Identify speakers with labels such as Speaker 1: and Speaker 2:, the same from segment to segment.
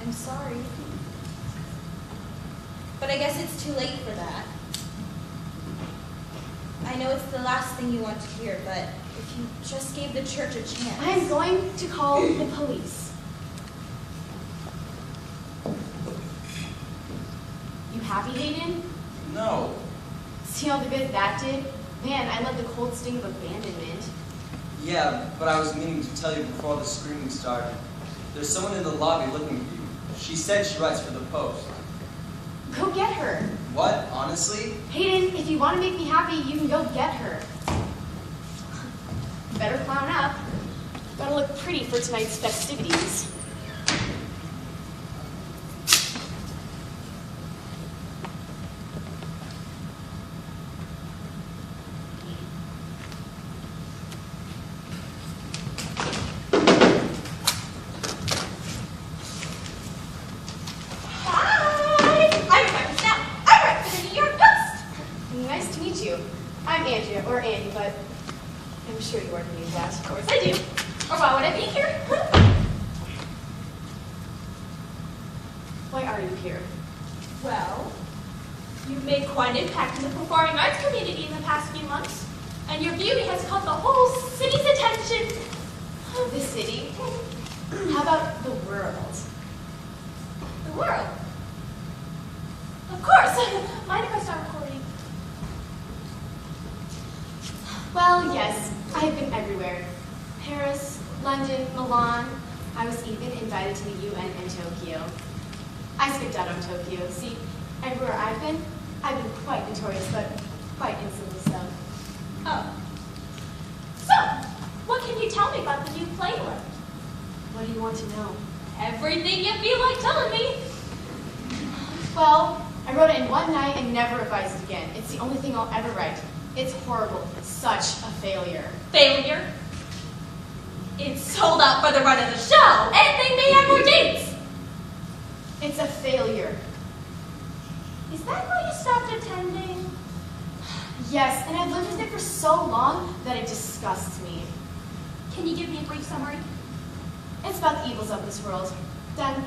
Speaker 1: I'm sorry. But I guess it's too late for that. I know it's the last thing you want to hear, but if you just gave the church a chance...
Speaker 2: I am going to call the police. You happy, Hayden?
Speaker 3: No.
Speaker 2: See all the good that did? Man, I love the cold sting of abandonment.
Speaker 3: Yeah, but I was meaning to tell you before the screaming started. There's someone in the lobby looking for you. She said she writes for the Post.
Speaker 2: Go get her.
Speaker 3: What? Honestly?
Speaker 2: Hayden, if you want to make me happy, you can go get her. Better clown up. Gotta look pretty for tonight's festivities. Or Annie, but I'm sure you already knew that. Of course I do. Or why would I be here? Why are you here?
Speaker 4: Well, you've made quite an impact in the performing arts community in the past few months, and your beauty has caught the whole city's attention.
Speaker 2: The city? How about the world?
Speaker 4: The world? Of course. Mind if I start recording?
Speaker 2: Well, yes, I have been everywhere. Paris, London, Milan. I was even invited to the UN in Tokyo. I skipped out on Tokyo. See, everywhere I've been quite notorious, but quite instantly so.
Speaker 4: Oh. So, what can you tell me about the new play you wrote?
Speaker 2: What do you want to know?
Speaker 4: Everything you feel like telling me.
Speaker 2: Well, I wrote it in one night and never revised it again. It's the only thing I'll ever write. It's horrible. Such a failure.
Speaker 4: Failure? It's sold out for the run of the show, and they may have more dates.
Speaker 2: It's a failure.
Speaker 4: Is that why you stopped attending?
Speaker 2: Yes, and I've lived with it for so long that it disgusts me.
Speaker 4: Can you give me a brief summary?
Speaker 2: It's about the evils of this world. Done.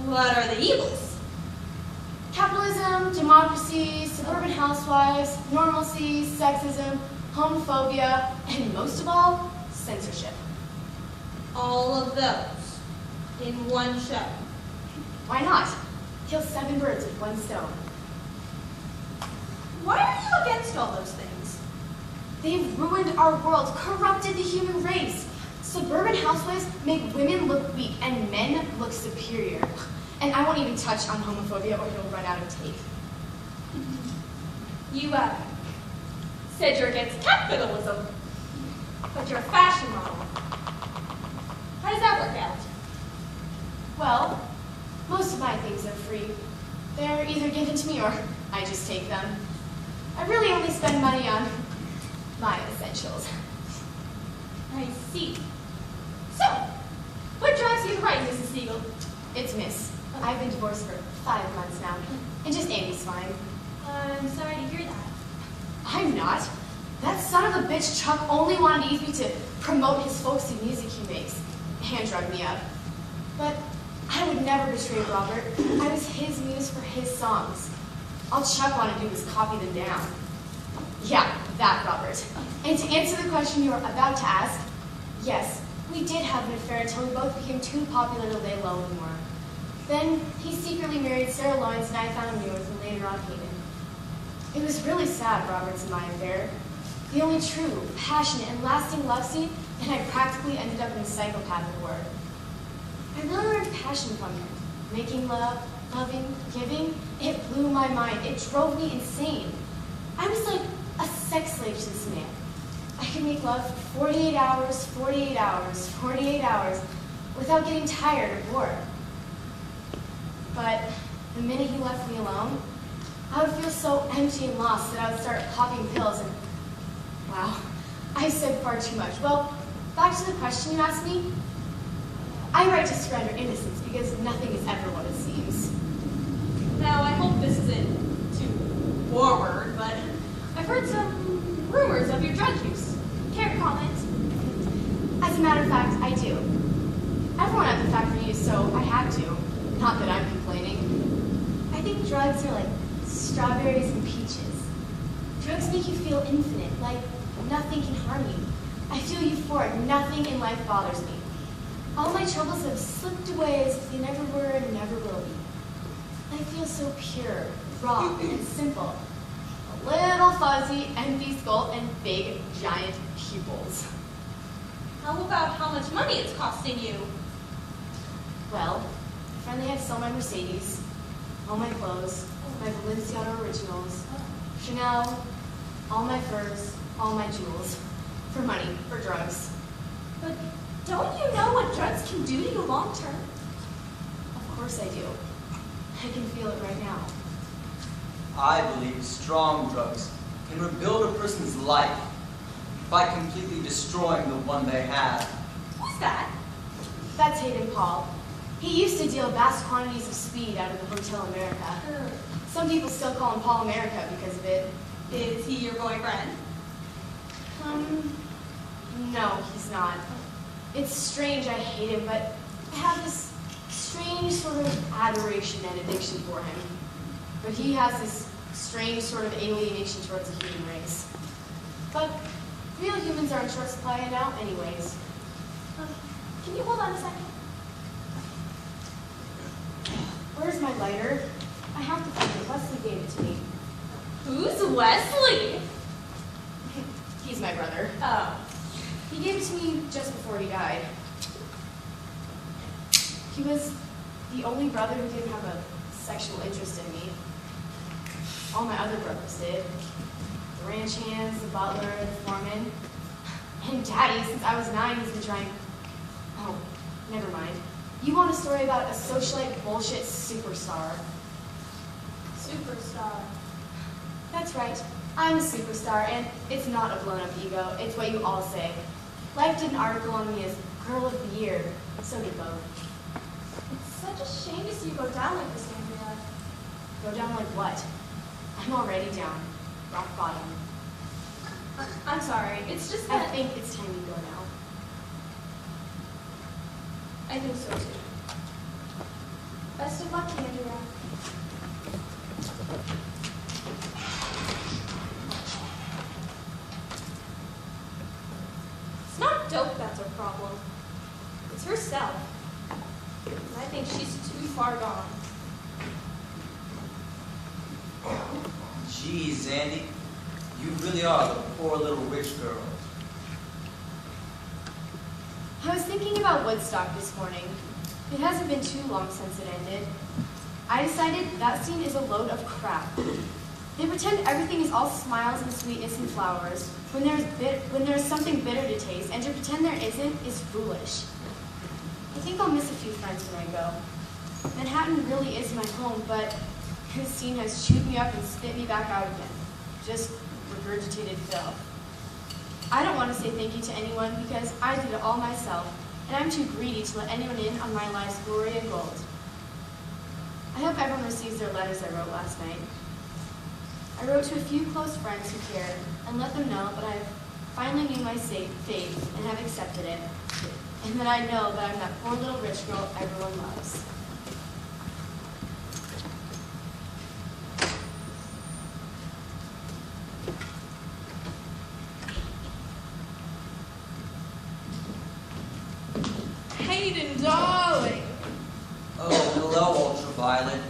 Speaker 4: What are the evils?
Speaker 2: Capitalism, democracy, suburban housewives, normalcy, sexism, homophobia, and most of all, censorship.
Speaker 1: All of those in one show.
Speaker 2: Why not? Kill 7 birds with 1 stone.
Speaker 1: Why are you against all those things?
Speaker 2: They've ruined our world, corrupted the human race. Suburban housewives make women look weak and men look superior. And I won't even touch on homophobia or you'll run out of tape.
Speaker 4: You, said you're against capitalism, but you're a fashion model. How does that work out?
Speaker 2: Well, most of my things are free. They're either given to me or I just take them. I really only spend money on my essentials.
Speaker 4: I see. So, what drives you to write, Mrs. Siegel?
Speaker 2: It's Miss. I've been divorced for 5 months now, and just Amy's fine.
Speaker 4: I'm sorry to hear that.
Speaker 2: I'm not. That son of a bitch Chuck only wanted to use me to promote his folksy music he makes, and drug me up. But I would never betray Robert. I was his muse for his songs. All Chuck wanted to do was copy them down. Yeah, that Robert. And to answer the question you're about to ask, yes, we did have an affair until we both became too popular to lay low anymore. Then he secretly married Sarah Lawrence and I found New York and later on Hayden. It was really sad, Robert's and my affair. The only true, passionate, and lasting love scene, and I practically ended up in a psychopath at work. I really learned passion from him. Making love, loving, giving, it blew my mind. It drove me insane. I was like a sex slave to this man. I could make love for 48 hours, 48 hours, 48 hours, without getting tired or bored. But the minute he left me alone, I would feel so empty and lost that I would start popping pills and, wow, I said far too much. Well, back to the question you asked me. I write to surrender innocence because nothing is ever what it seems.
Speaker 4: Now, I hope this isn't too forward, but I've heard some rumors of your drug use. Care to comment?
Speaker 2: As a matter of fact, I do. Everyone at the factory uses so I had to. Not that I'm complaining. I think drugs are like strawberries and peaches. Drugs make you feel infinite, like nothing can harm you. I feel euphoric, nothing in life bothers me. All my troubles have slipped away as if they never were and never will be. I feel so pure, raw, and simple. A little fuzzy, empty skull, and big, giant pupils.
Speaker 4: How about how much money it's costing you?
Speaker 2: Well, I finally had to sell my Mercedes, all my clothes, my Balenciaga originals, Chanel, all my furs, all my jewels, for money, for drugs.
Speaker 4: But don't you know what drugs can do to you long term?
Speaker 2: Of course I do. I can feel it right now.
Speaker 3: I believe strong drugs can rebuild a person's life by completely destroying the one they have.
Speaker 4: Who's that?
Speaker 2: That's Hayden Paul. He used to deal vast quantities of speed out of the Hotel America. Some people still call him Paul America because of it.
Speaker 4: Is he your boyfriend?
Speaker 2: No, he's not. It's strange, I hate him, but I have this strange sort of adoration and addiction for him. But he has this strange sort of alienation towards the human race. But real humans are in short supply now anyways.
Speaker 4: Can you hold on a second?
Speaker 2: Where's my lighter? I have to find it. Wesley gave it to me.
Speaker 4: Who's Wesley?
Speaker 2: He's my brother.
Speaker 4: Oh.
Speaker 2: He gave it to me just before he died. He was the only brother who didn't have a sexual interest in me. All my other brothers did. The ranch hands, the butler, the foreman. And Daddy, since I was 9, he's been trying... Oh, never mind. You want a story about a socialite bullshit superstar?
Speaker 4: Superstar.
Speaker 2: That's right. I'm a superstar, and it's not a blown-up ego. It's what you all say. Life did an article on me as Girl of the Year. So did both.
Speaker 4: It's such a shame to see you go down like this, Andrea.
Speaker 2: Go down like what? I'm already down. Rock bottom.
Speaker 4: I'm sorry. It's just
Speaker 2: I
Speaker 4: that...
Speaker 2: think it's time you go now.
Speaker 4: I think so too. Best of luck, Andrea. It's not dope that's her problem. It's herself. And I think she's too far gone.
Speaker 3: Geez, Andy, you really are the poor little rich girl.
Speaker 2: I was thinking about Woodstock this morning. It hasn't been too long since it ended. I decided that scene is a load of crap. They pretend everything is all smiles and sweetness and flowers when there's something bitter to taste, and to pretend there isn't is foolish. I think I'll miss a few friends when I go. Manhattan really is my home, but this scene has chewed me up and spit me back out again. Just regurgitated filth. I don't want to say thank you to anyone because I did it all myself, and I'm too greedy to let anyone in on my life's glory and gold. I hope everyone receives their letters I wrote last night. I wrote to a few close friends who cared and let them know that I've finally knew my fate and have accepted it, and that I know that I'm that poor little rich girl everyone loves.
Speaker 5: Hayden, darling.
Speaker 3: Oh, hello, Ultraviolet.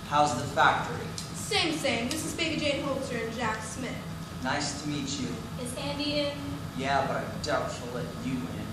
Speaker 3: How's the factory?
Speaker 5: Same. This is Baby Jane Holzer and Jack Smith.
Speaker 3: Nice to meet you.
Speaker 4: Is Andy in?
Speaker 3: Yeah, but I doubt she'll let you in.